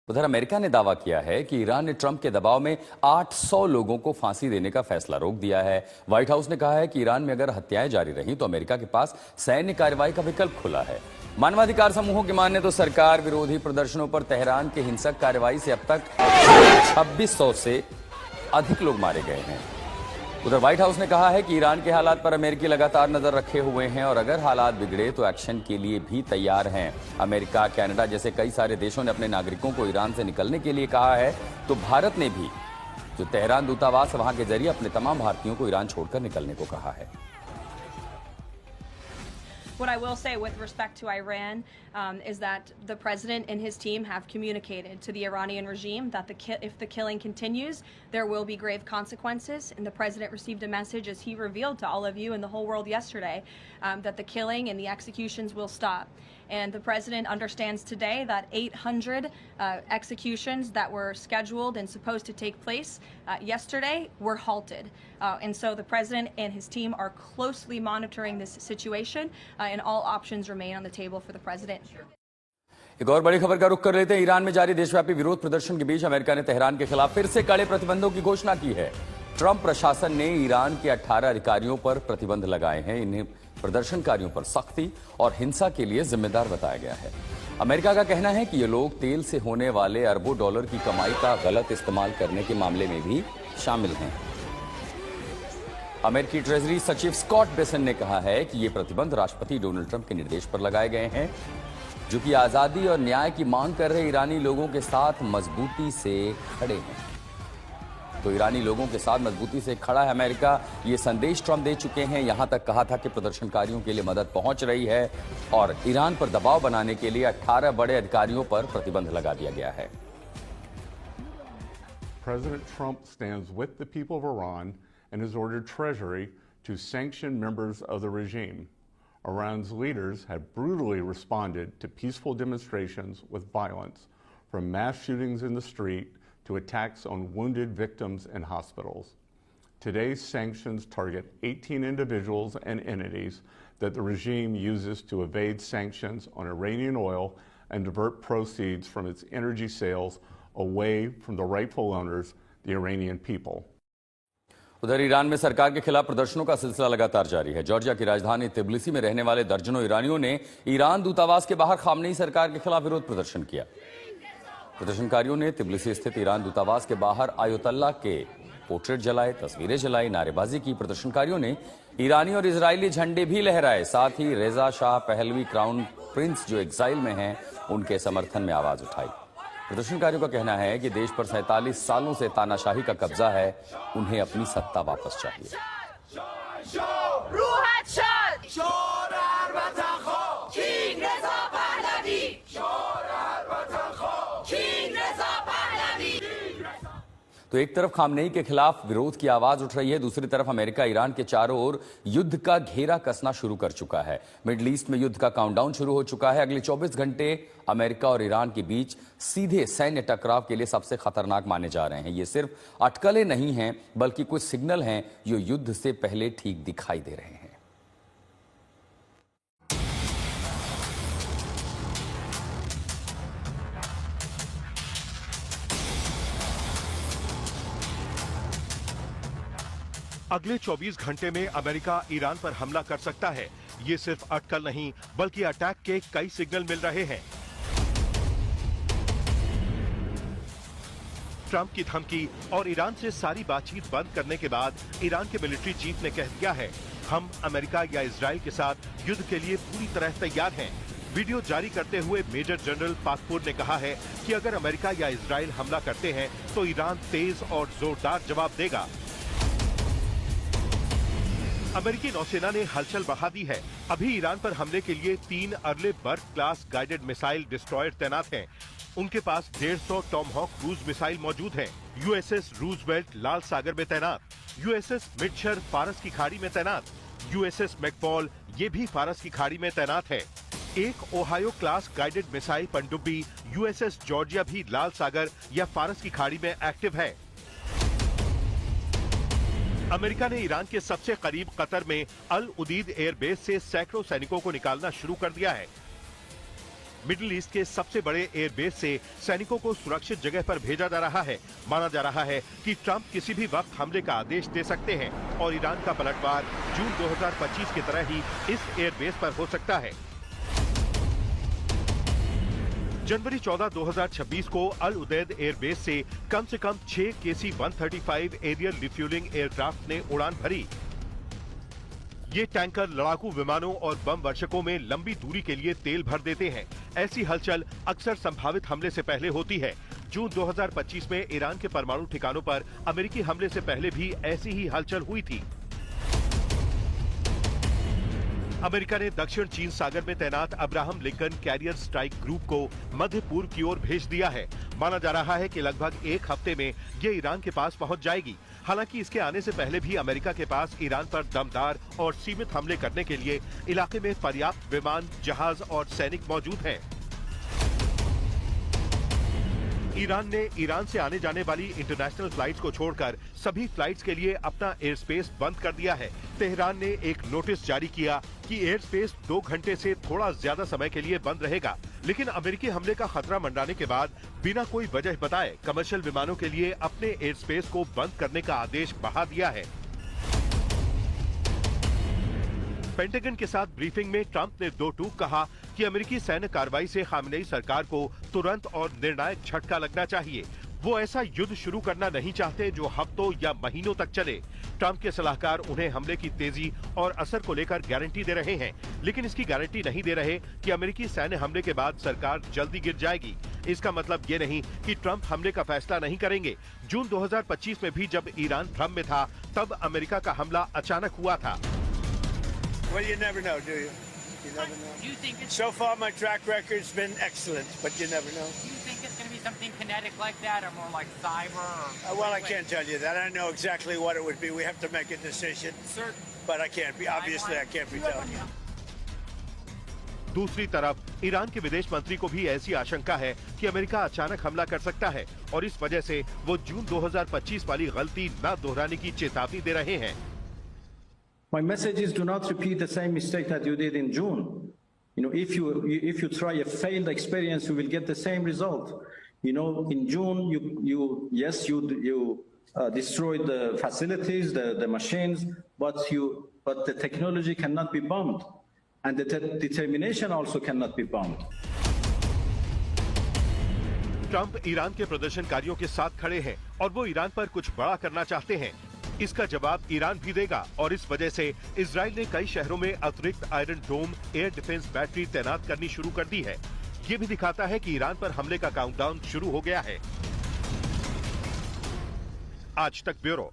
उधर अमेरिका ने दावा किया है कि ईरान ने ट्रंप के दबाव में 800 लोगों को फांसी देने का फैसला रोक दिया है। व्हाइट हाउस ने कहा है कि ईरान में अगर हत्याएं जारी रहीं तो अमेरिका के पास सैन्य कार्रवाई का विकल्प खुला है। मानवाधिकार समूहों की माने तो सरकार विरोधी प्रदर्शनों पर तेहरान की हिंसक कार्रवाई से अब तक 2600 से अधिक लोग मारे गए हैं। उधर व्हाइट हाउस ने कहा है कि ईरान के हालात पर अमेरिकी लगातार नजर रखे हुए हैं और अगर हालात बिगड़े तो एक्शन के लिए भी तैयार हैं। अमेरिका, कनाडा जैसे कई सारे देशों ने अपने नागरिकों को ईरान से निकलने के लिए कहा है, तो भारत ने भी जो तेहरान दूतावास है वहां के जरिए अपने तमाम भारतीयों को ईरान छोड़कर निकलने को कहा है। What I will say with respect to Iran is that the president and his team have communicated to the Iranian regime that if the killing continues, there will be grave consequences. And the president received a message, as he revealed to all of you and the whole world yesterday, that the killing and the executions will stop. And the president understands today that 800 executions that were scheduled and supposed to take place yesterday were halted. And so the president and his team are closely monitoring this situation, and all options remain on the table for the president. एक और बड़ी खबर का रुख कर लेते हैं। Iran में जारी देशव्यापी विरोध प्रदर्शन के बीच अमेरिका ने तेहरान के खिलाफ फिर से कड़े प्रतिबंधों की घोषणा की है। ट्रंप प्रशासन ने ईरान के 18 अधिकारियों पर प्रतिबंध लगाए हैं। इन्हें प्रदर्शनकारियों पर सख्ती और हिंसा के लिए जिम्मेदार बताया गया है। अमेरिका का कहना है कि ये लोग तेल से होने वाले अरबों डॉलर की कमाई का गलत इस्तेमाल करने के मामले में भी शामिल हैं। अमेरिकी ट्रेजरी सचिव स्कॉट बेसन ने कहा है कि ये प्रतिबंध राष्ट्रपति डोनाल्ड ट्रंप के निर्देश पर लगाए गए हैं, जो कि आजादी और न्याय की मांग कर रहे ईरानी लोगों के साथ मजबूती से खड़े हैं। तो ईरानी लोगों के साथ मजबूती से खड़ा है अमेरिका, ये संदेश ट्रंप दे चुके हैं। यहां तक कहा था कि प्रदर्शनकारियों के लिए मदद पहुंच रही है और ईरान पर दबाव बनाने के लिए 18 बड़े अधिकारियों पर प्रतिबंध लगा दिया गया है। President Trump stands with the people of Iran and has ordered Treasury to sanction members of the regime. Iran's leaders have brutally responded to peaceful demonstrations with violence, from mass shootings in the street to attacks on wounded victims in hospitals. Today's sanctions target 18 individuals and entities that the regime uses to evade sanctions on Iranian oil and divert proceeds from its energy sales away from the rightful owners, the Iranian people. उधर Iran में सरकार के खिलाफ प्रदर्शनों का सिलसिला लगातार जारी है। जॉर्जिया की राजधानी तिब्लिसी में रहने वाले दर्जनों ईरानियों ने ईरान दूतावास के बाहर खामनेई सरकार के खिलाफ विरोध प्रदर्शन किया। प्रदर्शनकारियों ने तिब्लिसी स्थित ईरान दूतावास के बाहर आयतुल्लाह के पोर्ट्रेट जलाए, तस्वीरें जलाई, नारेबाजी की। प्रदर्शनकारियों ने ईरानी और इजरायली झंडे भी लहराए। साथ ही रेजा शाह पहलवी क्राउन प्रिंस जो एग्जाइल में हैं, उनके समर्थन में आवाज उठाई। प्रदर्शनकारियों का कहना है कि देश पर 47 सालों से तानाशाही का कब्जा है, उन्हें अपनी सत्ता वापस चाहिए। तो एक तरफ खामनेई के खिलाफ विरोध की आवाज उठ रही है, दूसरी तरफ अमेरिका ईरान के चारों ओर युद्ध का घेरा कसना शुरू कर चुका है। मिडिल ईस्ट में युद्ध का काउंटडाउन शुरू हो चुका है। अगले 24 घंटे अमेरिका और ईरान के बीच सीधे सैन्य टकराव के लिए सबसे खतरनाक माने जा रहे हैं। ये सिर्फ अटकलें नहीं हैं, बल्कि कुछ सिग्नल हैं जो युद्ध से पहले ठीक दिखाई दे रहे हैं। अगले 24 घंटे में अमेरिका ईरान पर हमला कर सकता है। ये सिर्फ अटकल नहीं, बल्कि अटैक के कई सिग्नल मिल रहे हैं। ट्रंप की धमकी और ईरान से सारी बातचीत बंद करने के बाद ईरान के मिलिट्री चीफ ने कह दिया है, हम अमेरिका या इजराइल के साथ युद्ध के लिए पूरी तरह तैयार हैं। वीडियो जारी करते हुए मेजर जनरल पाकपुर ने कहा है कि अगर अमेरिका या इजराइल हमला करते हैं तो ईरान तेज और जोरदार जवाब देगा। अमेरिकी नौसेना ने हलचल बढ़ा दी है। अभी ईरान पर हमले के लिए 3 अर्ले बर्ग क्लास गाइडेड मिसाइल डिस्ट्रॉयर तैनात हैं। उनके पास 150 टॉमहॉक क्रूज मिसाइल मौजूद हैं। यूएसएस रूजवेल्ट लाल सागर में तैनात, यूएसएस मिटशर फारस की खाड़ी में तैनात, यूएसएस मैकपॉल ये भी फारस की खाड़ी में तैनात है। एक ओहायो क्लास गाइडेड मिसाइल पनडुब्बी यूएसएस जॉर्जिया भी लाल सागर या फारस की खाड़ी में एक्टिव है। अमेरिका ने ईरान के सबसे करीब कतर में अल उदीद एयरबेस से सैकड़ों सैनिकों को निकालना शुरू कर दिया है। मिडिल ईस्ट के सबसे बड़े एयरबेस से सैनिकों को सुरक्षित जगह पर भेजा जा रहा है। माना जा रहा है कि ट्रंप किसी भी वक्त हमले का आदेश दे सकते हैं और ईरान का पलटवार जून 2025 की तरह ही इस एयरबेस पर हो सकता है। जनवरी 14, 2026 को अल उदैद एयरबेस से कम 6 KC-135 एरियल रिफ्यूलिंग एयरक्राफ्ट ने उड़ान भरी। ये टैंकर लड़ाकू विमानों और बम वर्षकों में लंबी दूरी के लिए तेल भर देते हैं। ऐसी हलचल अक्सर संभावित हमले से पहले होती है। जून 2025 में ईरान के परमाणु ठिकानों पर अमेरिकी हमले से पहले भी ऐसी ही हलचल हुई थी। अमेरिका ने दक्षिण चीन सागर में तैनात Abraham Lincoln carrier strike group को मध्य पूर्व की ओर भेज दिया है। माना जा रहा है कि लगभग एक हफ्ते में ये ईरान के पास पहुंच जाएगी। हालांकि इसके आने से पहले भी अमेरिका के पास ईरान पर दमदार और सीमित हमले करने के लिए इलाके में पर्याप्त विमान, जहाज और सैनिक मौजूद हैं। ईरान ने ईरान से आने जाने वाली इंटरनेशनल फ्लाइट्स को छोड़कर सभी फ्लाइट्स के लिए अपना एयर स्पेस बंद कर दिया है। तेहरान ने एक नोटिस जारी किया कि एयर स्पेस 2 घंटे से थोड़ा ज्यादा समय के लिए बंद रहेगा, लेकिन अमेरिकी हमले का खतरा मंडराने के बाद बिना कोई वजह बताए कमर्शियल विमानों के लिए अपने एयर स्पेस को बंद करने का आदेश बढ़ा दिया है। पेंटागन के साथ ब्रीफिंग में ट्रंप ने 2 टूक कहा कि अमेरिकी सैन्य कार्रवाई से खामेनेई सरकार को तुरंत और निर्णायक झटका लगना चाहिए। वो ऐसा युद्ध शुरू करना नहीं चाहते जो हफ्तों या महीनों तक चले। ट्रंप के सलाहकार उन्हें हमले की तेजी और असर को लेकर गारंटी दे रहे हैं, लेकिन इसकी गारंटी नहीं दे रहे कि अमेरिकी सैन्य हमले के बाद सरकार जल्दी गिर जाएगी। इसका मतलब ये नहीं कि ट्रंप हमले का फैसला नहीं करेंगे। जून 2025 में भी जब ईरान भ्रम में था, तब अमेरिका का हमला अचानक हुआ था। Well, you never know, do you? You never know. Do you think it's, So far, my track record's been excellent, but you never know. do you think it's going to be something kinetic like that, or more like cyber? Or Well, I can't tell you that. I know exactly what it would be. We have to make a decision, certain but I can't be. Obviously, I can't be telling you. दूसरी तरफ Iran के विदेश मंत्री को भी ऐसी आशंका है कि अमेरिका अचानक हमला कर सकता है और इस वजह से वो जून 2025 वाली गलती न दोहराने की चेतावनी दे रहे हैं। My message is do not repeat the same mistake that you did in June. You know, if you try a failed experience, you will get the same result. You know, in June, you destroyed the facilities, the machines, but the technology cannot be bombed, and the determination also cannot be bombed. Trump Iran के प्रदर्शनकारियों के साथ खड़े हैं और वो Iran पर कुछ बड़ा करना चाहते हैं। इसका जवाब ईरान भी देगा और इस वजह से इजराइल ने कई शहरों में अतिरिक्त आयरन डोम एयर डिफेंस बैटरी तैनात करनी शुरू कर दी है। ये भी दिखाता है कि ईरान पर हमले का काउंटडाउन शुरू हो गया है। आज तक ब्यूरो।